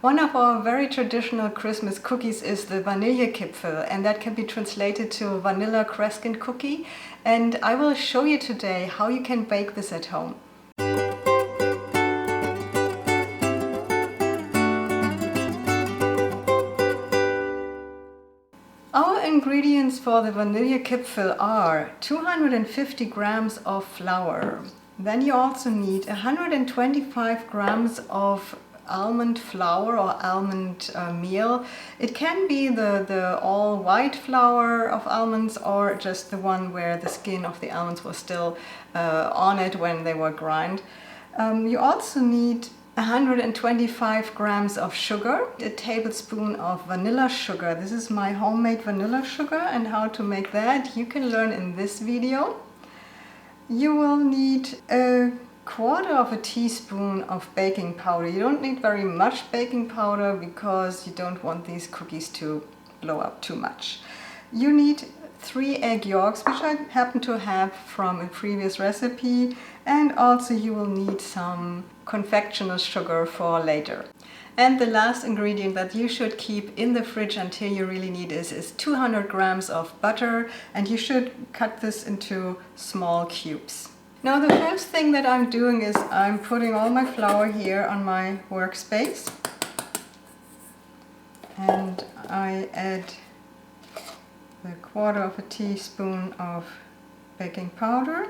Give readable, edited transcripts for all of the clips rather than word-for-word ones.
One of our very traditional Christmas cookies is the Vanillekipferl, and that can be translated to Vanilla Crescent Cookie. And I will show you today how you can bake this at home. Our ingredients for the Vanillekipferl are 250 grams of flour. Then you also need 125 grams of almond flour or almond meal. It can be the all white flour of almonds or just the one where the skin of the almonds was still on it when they were ground. You also need 125 grams of sugar, a tablespoon of vanilla sugar. This is my homemade vanilla sugar, and how to make that you can learn in this video. You will need a quarter of a teaspoon of baking powder. You don't need very much baking powder because you don't want these cookies to blow up too much. You need 3 egg yolks, which I happen to have from a previous recipe, and also you will need some confectioner sugar for later. And the last ingredient that you should keep in the fridge until you really need is 200 grams of butter, and you should cut this into small cubes. Now the first thing that I'm doing is I'm putting all my flour here on my workspace, and I add a quarter of a teaspoon of baking powder.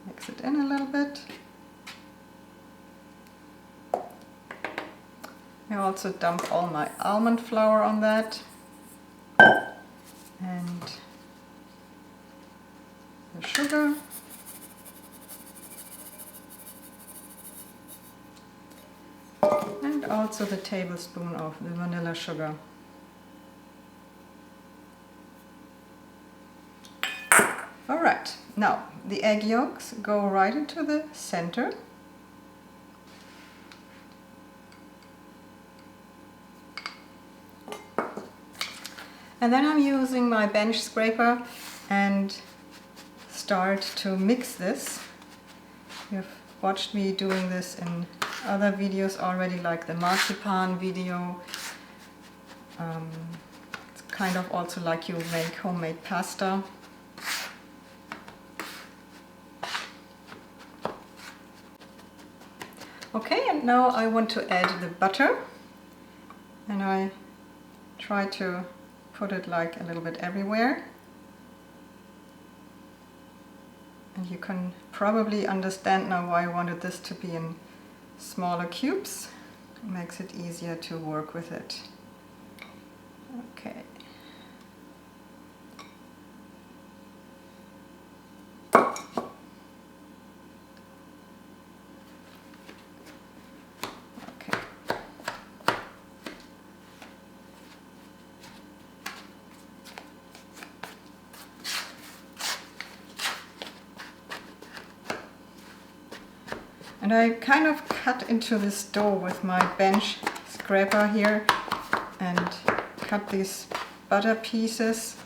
Mix it in a little bit. I also dump all my almond flour on that, and the sugar, and also the tablespoon of the vanilla sugar. Alright, now the egg yolks go right into the center. And then I'm using my bench scraper and start to mix this. You've watched me doing this in other videos already, like the marzipan video. It's kind of also like you make homemade pasta. Okay, and now I want to add the butter, and I try to put it like a little bit everywhere. And you can probably understand now why I wanted this to be in smaller cubes. It makes it easier to work with it. Okay. And I kind of cut into this dough with my bench scraper here and cut these butter pieces.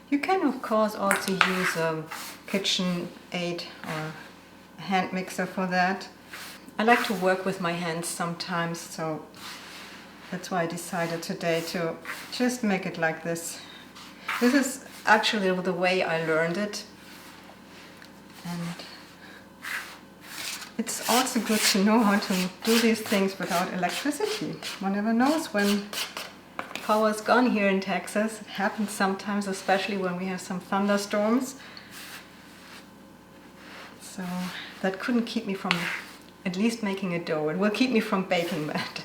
You can of course also use a KitchenAid or a hand mixer for that. I like to work with my hands sometimes, so that's why I decided today to just make it like this. This is actually the way I learned it, and it's also good to know how to do these things without electricity. One never knows when power is gone here in Texas. It happens sometimes, especially when we have some thunderstorms. So that couldn't keep me from at least making a dough. It will keep me from baking that.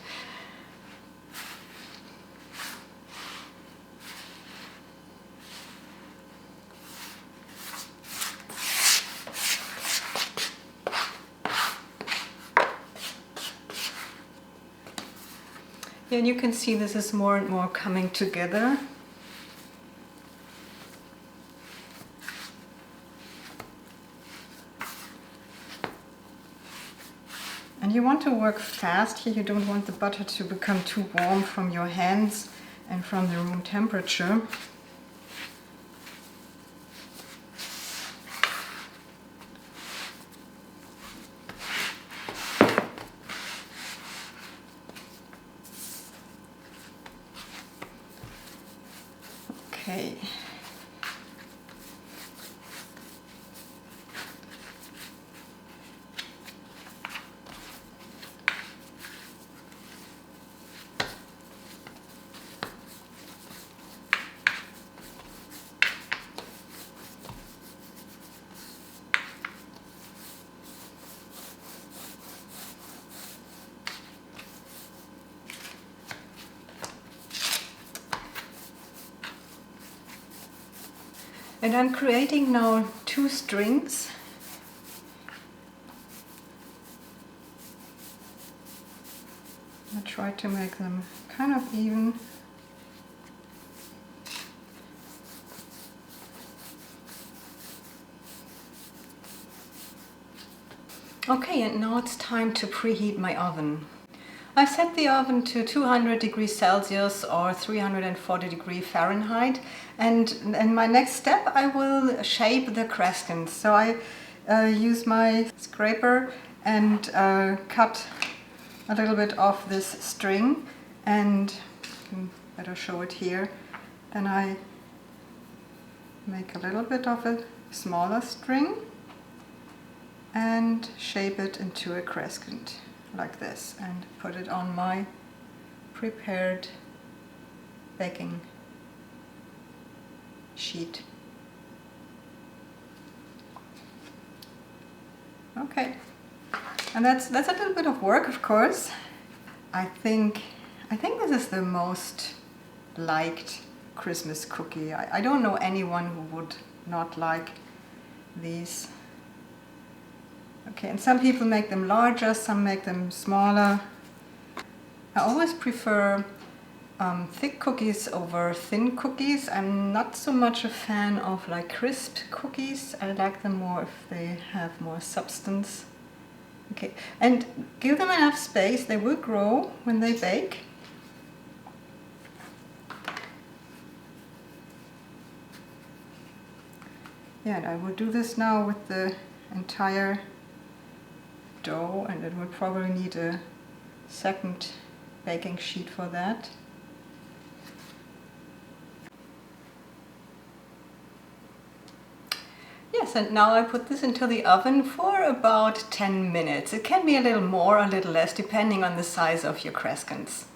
And you can see this is more and more coming together. And you want to work fast here. You don't want the butter to become too warm from your hands and from the room temperature. Okay. And I'm creating now 2 strings. I try to make them kind of even. Okay, and now it's time to preheat my oven. I've set the oven to 200 degrees Celsius or 340 degrees Fahrenheit, and in my next step I will shape the crescents. So I use my scraper and cut a little bit off this string, and I can better show it here. Then I make a little bit of a smaller string and shape it into a crescent like this, and put it on my prepared baking sheet. Okay, and that's a little bit of work, of course. I think this is the most liked Christmas cookie. I don't know anyone who would not like these. Okay, and some people make them larger, some make them smaller. I always prefer thick cookies over thin cookies. I'm not so much a fan of like crisp cookies. I like them more if they have more substance. Okay, and give them enough space. They will grow when they bake. Yeah, and I will do this now with the entire dough, and it will probably need a second baking sheet for that. Yes, and now I put this into the oven for about 10 minutes. It can be a little more, a little less, depending on the size of your crescents.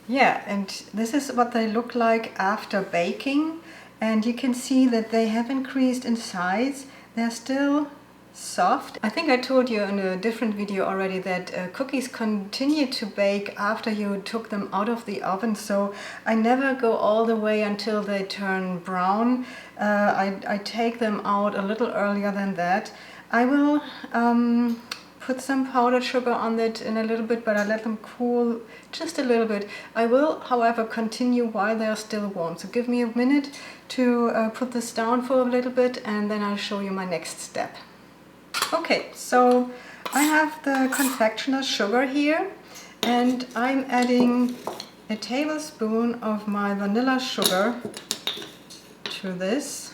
Yeah, and this is what they look like after baking, and you can see that they have increased in size. They're still soft. I think I told you in a different video already that cookies continue to bake after you took them out of the oven, so I never go all the way until they turn brown. I take them out a little earlier than that. I will put some powdered sugar on it in a little bit, but I let them cool just a little bit. I will, however, continue while they're still warm. So give me a minute to put this down for a little bit, and then I'll show you my next step. Okay, so I have the confectioner's sugar here, and I'm adding a tablespoon of my vanilla sugar to this,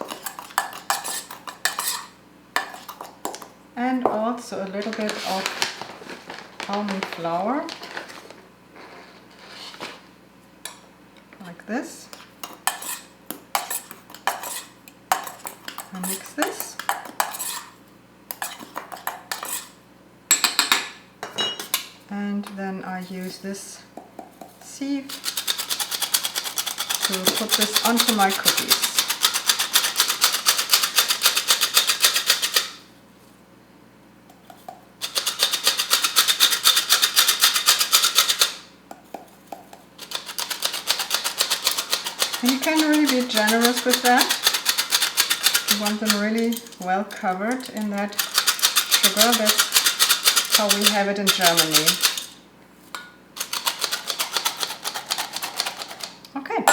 and also a little bit of almond flour, like this. I mix this. And then I use this sieve to put this onto my cookies. You can really be generous with that. You want them really well covered in that sugar. That's how we have it in Germany. Okay.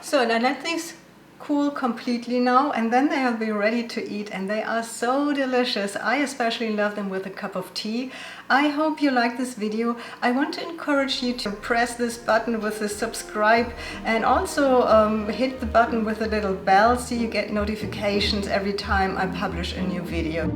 So now let these cool completely now, and then they'll be ready to eat, and they are so delicious. I especially love them with a cup of tea. I hope you like this video. I want to encourage you to press this button with the subscribe, and also hit the button with the little bell so you get notifications every time I publish a new video.